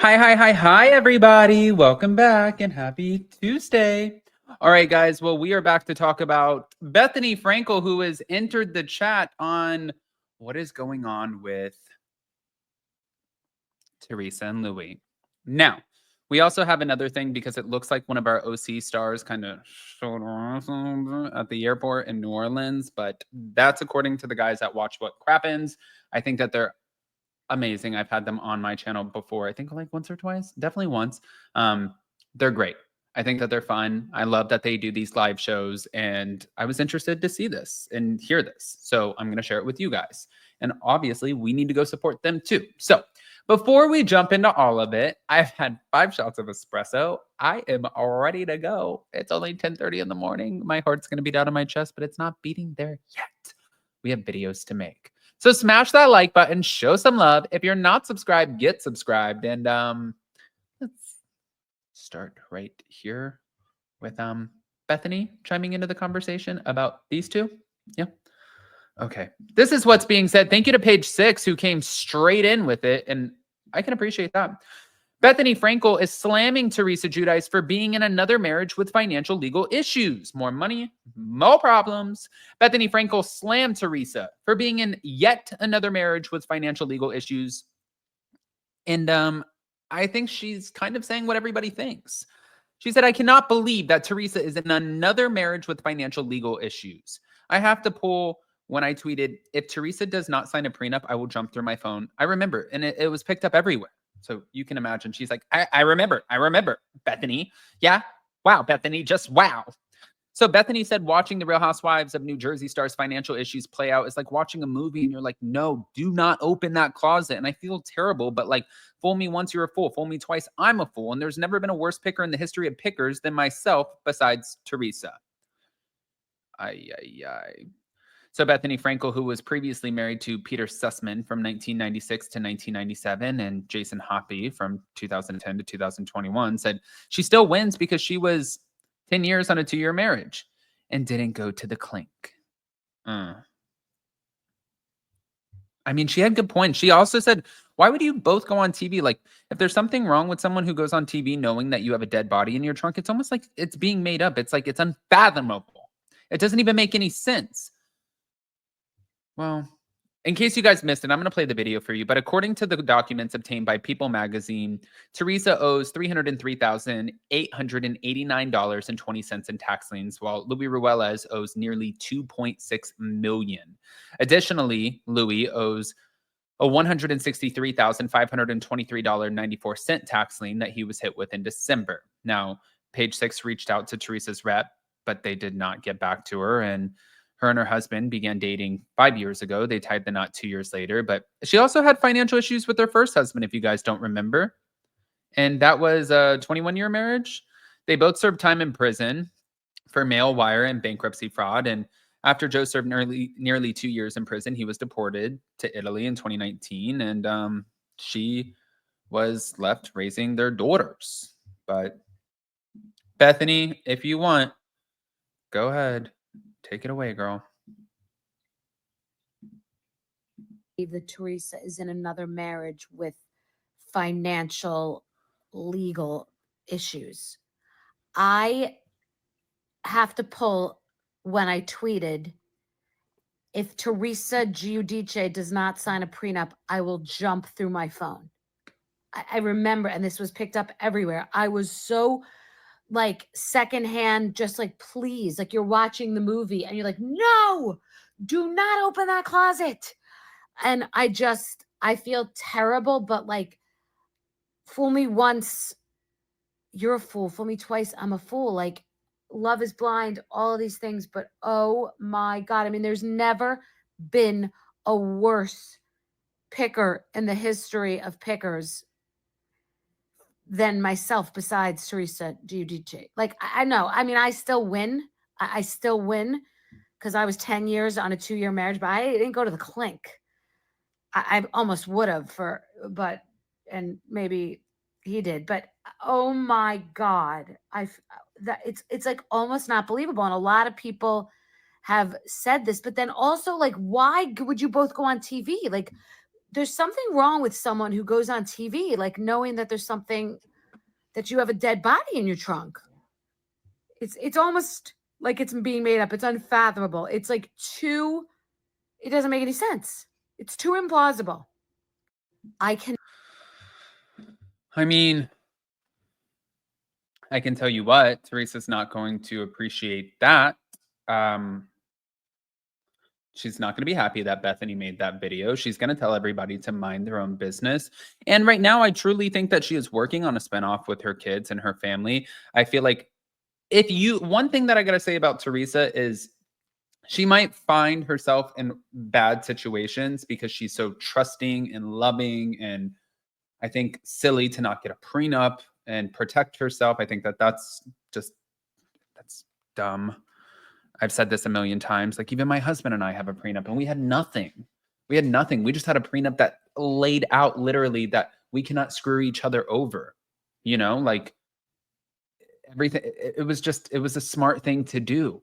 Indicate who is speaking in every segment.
Speaker 1: Hi, everybody. Welcome back and happy Tuesday. All right, guys. Well, we are back to talk about Bethenny Frankel, who has entered the chat on what is going on with Teresa and Louis. Now, we also have another thing because it looks like one of our OC stars kind of showed off at the airport in New Orleans, but that's according to the guys that watch What Crappens. I think that they're amazing. I've had them on my channel before. I think like once or twice, definitely once. They're great. I think that they're fun. I love that they do these live shows, and I was interested to see this and hear this. So I'm going to share it with you guys. And obviously, we need to go support them too. So before we jump into all of it, I've had 5 shots of espresso. I am ready to go. It's only 10:30 in the morning. My heart's going to beat out of my chest, but it's not beating there yet. We have videos to make. So smash that like button, show some love. If you're not subscribed, get subscribed. And let's start right here with Bethenny chiming into the conversation about these two. Yeah. Okay. This is what's being said. Thank you to page 6 who came straight in with it. And I can appreciate that. Bethenny Frankel is slamming Teresa Giudice for being in another marriage with financial legal issues. More money, more problems. Bethenny Frankel slammed Teresa for being in yet another marriage with financial legal issues. And I think she's kind of saying what everybody thinks. She said, I cannot believe that Teresa is in another marriage with financial legal issues. I have to pull when I tweeted, if Teresa does not sign a prenup, I will jump through my phone. I remember, and it was picked up everywhere. So you can imagine she's like, I remember, Bethenny. Yeah. Wow, Bethenny, just wow. So Bethenny said watching the Real Housewives of New Jersey Star's financial issues play out is like watching a movie and you're like, no, do not open that closet. And I feel terrible, but like, fool me once, you're a fool. Fool me twice, I'm a fool. And there's never been a worse picker in the history of pickers than myself besides Teresa. Ay. So Bethenny Frankel, who was previously married to Peter Sussman from 1996 to 1997 and Jason Hoppy from 2010 to 2021, said she still wins because she was 10 years on a 2-year marriage and didn't go to the clink. I mean, she had good points. She also said, why would you both go on TV? Like, if there's something wrong with someone who goes on TV knowing that you have a dead body in your trunk, it's almost like it's being made up. It's like it's unfathomable. It doesn't even make any sense. Well, in case you guys missed it, I'm going to play the video for you. But according to the documents obtained by People magazine, Teresa owes $303,889.20 in tax liens, while Louis Ruelas owes nearly $2.6 million. Additionally, Louis owes a $163,523.94 tax lien that he was hit with in December. Now, Page 6 reached out to Teresa's rep, but they did not get back to her. And her and her husband began dating 5 years ago. They tied the knot 2 years later. But she also had financial issues with her first husband, if you guys don't remember. And that was a 21-year marriage. They both served time in prison for mail wire and bankruptcy fraud. And after Joe served nearly 2 years in prison, he was deported to Italy in 2019. And she was left raising their daughters. But Bethenny, if you want, go ahead. Take it away, girl.
Speaker 2: That Teresa is in another marriage with financial legal issues. I have to pull when I tweeted, if Teresa Giudice does not sign a prenup, I will jump through my phone. I remember, and this was picked up everywhere. I was so like secondhand, just like, please, like you're watching the movie and you're like, no, do not open that closet. And I feel terrible, but like, fool me once, you're a fool. Fool me twice, I'm a fool. Like, love is blind, all of these things. But oh my God, I mean, there's never been a worse picker in the history of pickers than myself besides Teresa Giudice. Like, I know, I mean, I still win. I still win because I was 10 years on a 2-year marriage, but I didn't go to the clink. I almost would have and maybe he did, but oh my God, it's like almost not believable. And a lot of people have said this, but then also like, why would you both go on TV? Like, there's something wrong with someone who goes on TV, like knowing that there's something that you have a dead body in your trunk. It's almost like it's being made up. It's unfathomable. It's like it doesn't make any sense. It's too implausible. I
Speaker 1: mean, I can tell you what, Teresa's not going to appreciate that. She's not going to be happy that Bethenny made that video. She's going to tell everybody to mind their own business. And right now, I truly think that she is working on a spinoff with her kids and her family. I feel like one thing that I got to say about Teresa is she might find herself in bad situations because she's so trusting and loving, and I think silly to not get a prenup and protect herself. I think that's dumb. I've said this a million times. Like, even my husband and I have a prenup, and we had nothing. We had nothing. We just had a prenup that laid out literally that we cannot screw each other over. Like, everything. It was a smart thing to do.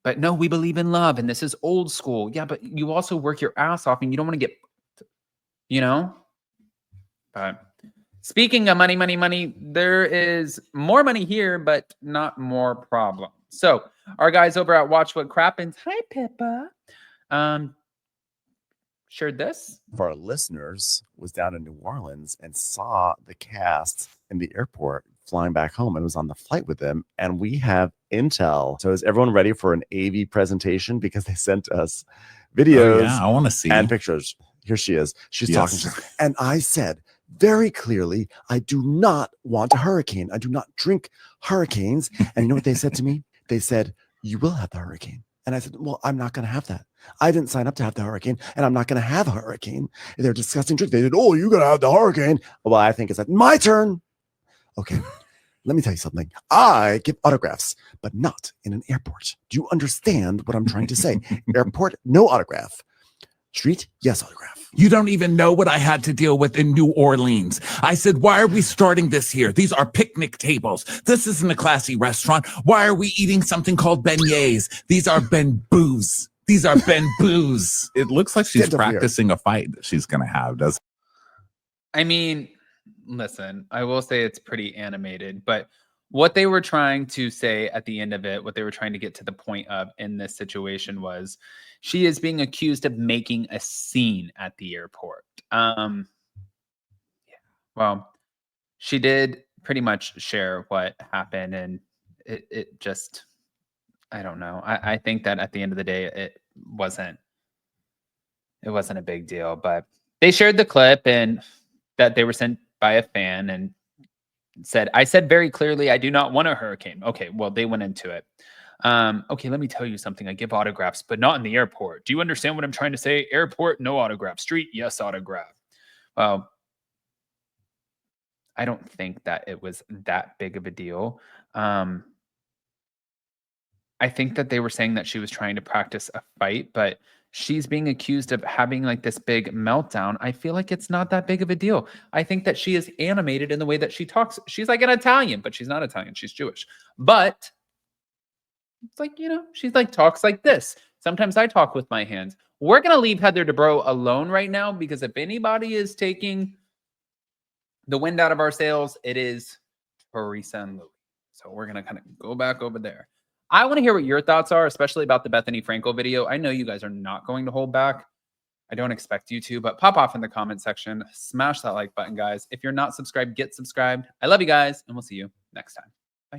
Speaker 1: But no, we believe in love, and this is old school. Yeah, but you also work your ass off, and you don't want to get, But speaking of money, there is more money here, but not more problems. So our guys over at Watch What Crappens, hi Pippa, shared this.
Speaker 3: Of our listeners was down in New Orleans and saw the cast in the airport flying back home and was on the flight with them. And we have intel. So is everyone ready for an AV presentation? Because they sent us videos.
Speaker 4: Oh, yeah, I want to see.
Speaker 3: And pictures. Here she is. She's talking. And I said very clearly, I do not want a hurricane. I do not drink hurricanes. And you know what they said to me? They said, you will have the hurricane. And I said, well, I'm not going to have that. I didn't sign up to have the hurricane, and I'm not going to have a hurricane. They're discussing drinks. They said, oh, you're going to have the hurricane. Well, I think it's like my turn. Okay, let me tell you something. I give autographs, but not in an airport. Do you understand what I'm trying to say? Airport, no autograph. Street, yes, autograph.
Speaker 4: You don't even know what I had to deal with in New Orleans. I said, why are we starting this here? These are picnic tables. This isn't a classy restaurant. Why are we eating something called beignets? These are ben-boos. These are ben-boos. It looks like she's practicing a fight that she's going to have, doesn't it?
Speaker 1: I mean, listen, I will say it's pretty animated, but what they were trying to say at the end of it, what they were trying to get to the point of in this situation was she is being accused of making a scene at the airport. Yeah. Well, she did pretty much share what happened, and it just, I don't know. I think that at the end of the day, it wasn't a big deal, but they shared the clip and that they were sent by a fan and said, I said very clearly, I do not want a hurricane. Okay, well, they went into it. Okay, let me tell you something. I give autographs, but not in the airport. Do you understand what I'm trying to say? Airport, no autograph. Street, yes, autograph. Well, I don't think that it was that big of a deal. I think that they were saying that she was trying to practice a fight, but she's being accused of having like this big meltdown. I feel like it's not that big of a deal. I think that she is animated in the way that she talks. She's like an Italian, but she's not Italian. She's Jewish. But it's like, she's like talks like this. Sometimes I talk with my hands. We're going to leave Heather Dubrow alone right now, because if anybody is taking the wind out of our sails, it is Teresa and Louis. So we're going to kind of go back over there. I want to hear what your thoughts are, especially about the Bethenny Frankel video. I know you guys are not going to hold back. I don't expect you to, but pop off in the comment section. Smash that like button, guys. If you're not subscribed, get subscribed. I love you guys, and we'll see you next time.